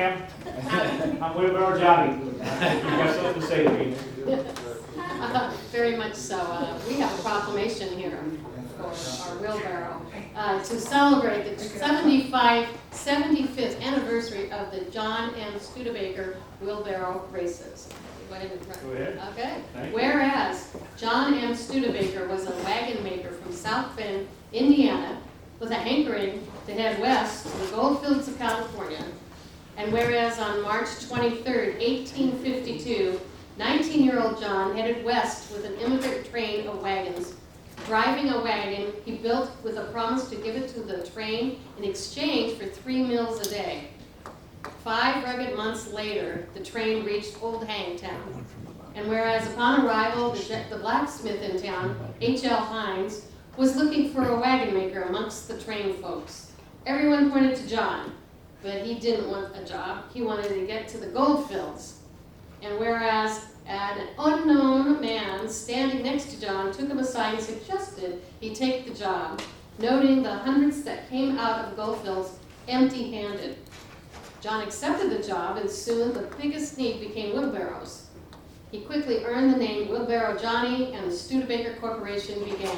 ma'am? I'm Wheelbarrow Johnny. You got something to say to me? Very much so. We have a proclamation here for our wheelbarrow to celebrate the 75th anniversary of the John M. Studebaker Wheelbarrow races. Go ahead and run. Go ahead. Okay. Thank you. Whereas John M. Studebaker was a wagon maker from South Bend, Indiana, with a hankering to head west to the gold fields of California. And whereas on March 23rd, 1852, 19-year-old John headed west with an immigrant train of wagons. Driving a wagon he built with a promise to give it to the train in exchange for 3 meals a day. 5 rugged months later, the train reached Old Hangtown. And whereas upon arrival, the blacksmith in town, H.L. Hines, was looking for a wagon maker amongst the train folks. Everyone pointed to John, but he didn't want a job. He wanted to get to the gold fields. And whereas an unknown man standing next to John took him aside and suggested he take the job, noting the hundreds that came out of gold fields empty-handed. John accepted the job, and soon the biggest need became wheelbarrows. He quickly earned the name Wheelbarrow Johnny, and the Studebaker Corporation began.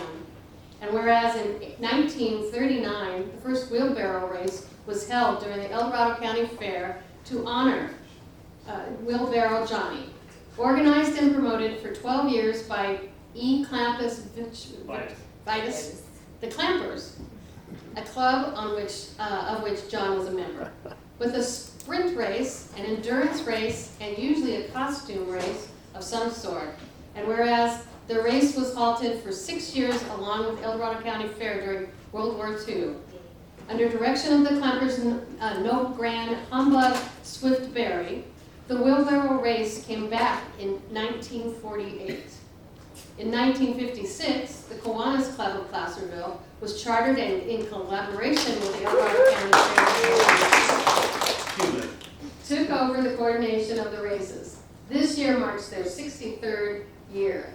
And whereas in 1939, the first wheelbarrow race was held during the Dorado County Fair to honor Wheelbarrow Johnny. Organized and promoted for 12 years by E. Clampus Vitus, the Clampers, a club of which John was a member. With a sprint race, an endurance race, and usually a costume race of some sort. And whereas the race was halted for 6 years along with Dorado County Fair during World War II. Under direction of the Clampers' no grand humbug Swift-Berry, the wheelbarrow race came back in 1948. In 1956, the Kiwanis Club of Placerville was chartered and in collaboration with the Dorado County Fair took over the coordination of the races. This year marks their 63rd year.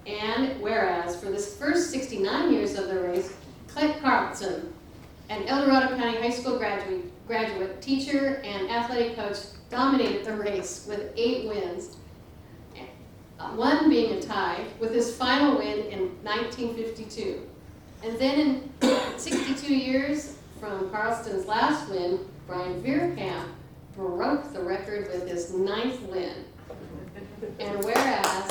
And whereas for the first 69 years of the race, Clint Carlson, an Dorado County High School graduate, teacher, and athletic coach, dominated the race with 8 wins, one being a tie, with his final win in 1952. And then in 62 years from Carlston's last win, Brian Veerkamp broke the record with his 9th win. And whereas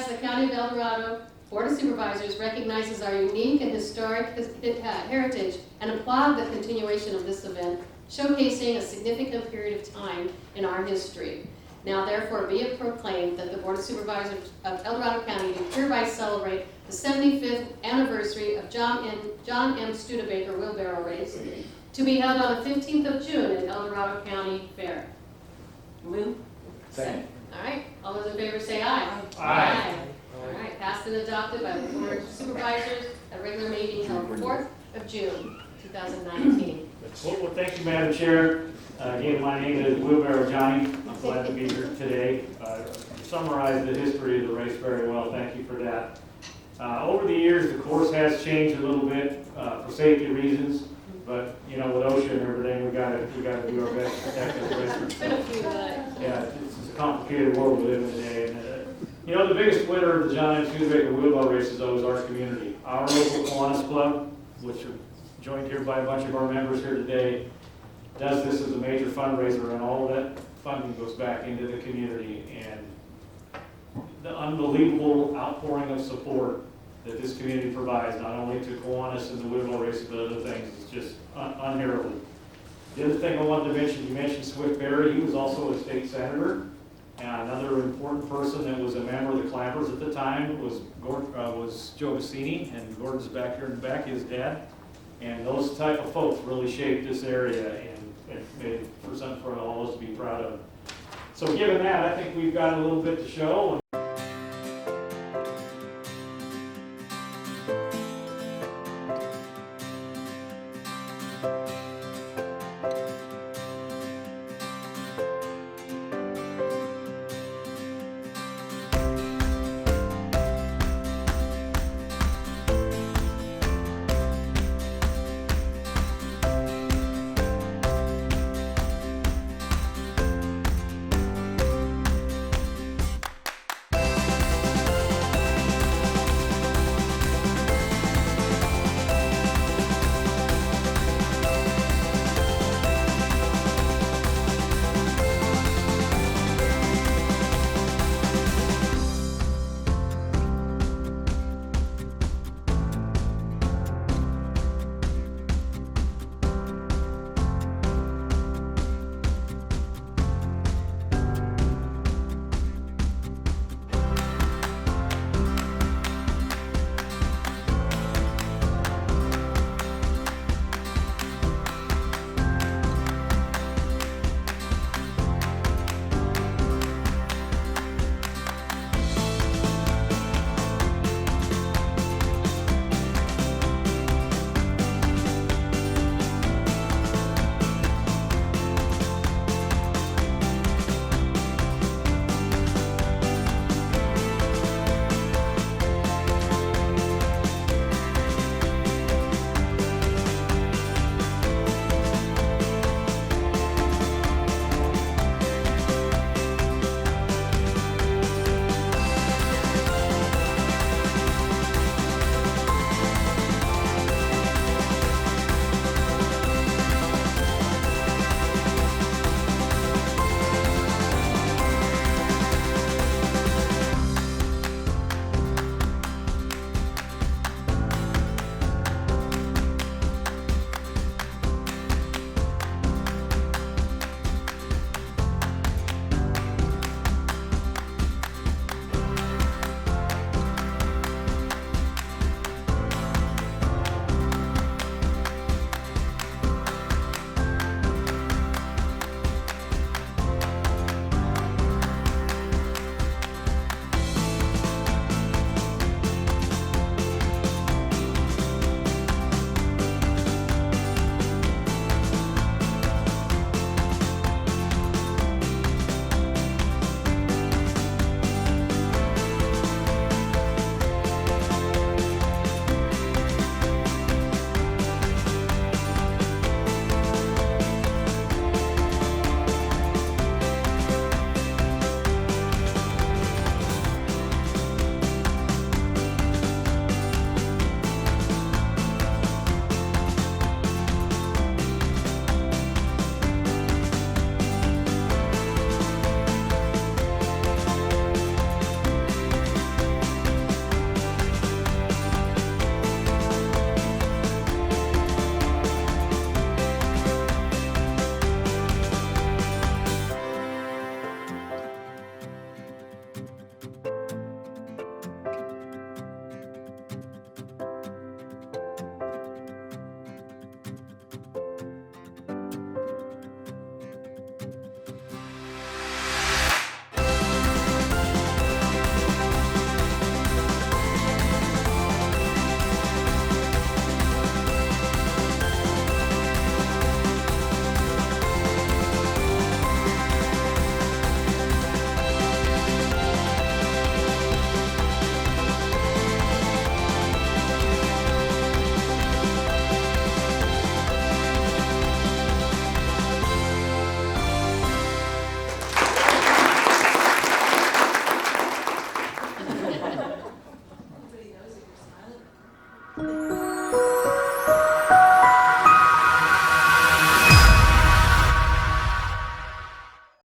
the County of El Dorado Board of Supervisors recognizes our unique and historic heritage and applaud the continuation of this event, showcasing a significant period of time in our history. Now therefore be it proclaimed that the Board of Supervisors of El Dorado County do hereby celebrate the 75th anniversary of John M. Studebaker Wheelbarrow Race, to be held on the 15th of June at El Dorado County Fair. Move. Second. All right, all those in favor say aye. Aye. All right, passed and adopted by the Board of Supervisors at regular meeting held 4th of June, 2019. Well, thank you, Madam Chair. Again, my name is Wheelbarrow Johnny. I'm glad to be here today. You summarized the history of the race very well. Thank you for that. Over the years, the course has changed a little bit for safety reasons, but you know, with OSHA and everything, we got to do our best to protect the racers. Yeah, it's a complicated world we live in today. And, you know, the biggest winner of the John M. Studebaker Wheelbarrow races, though, is our community. Our local Kiwanis Club, which are joined here by a bunch of our members here today, does this as a major fundraiser, and all of that funding goes back into the community. And the unbelievable outpouring of support that this community provides, not only to Kiwanis and the wheelbarrow races, but other things, is just unheralded. The other thing I wanted to mention, you mentioned Swift-Berry. He was also a state senator. And another important person that was a member of the Clampers at the time was Joe Bassini, and Gordon's back here in the back, his dad. And those type of folks really shaped this area and made it for something for all of us to be proud of. So given that, I think we've got a little bit to show.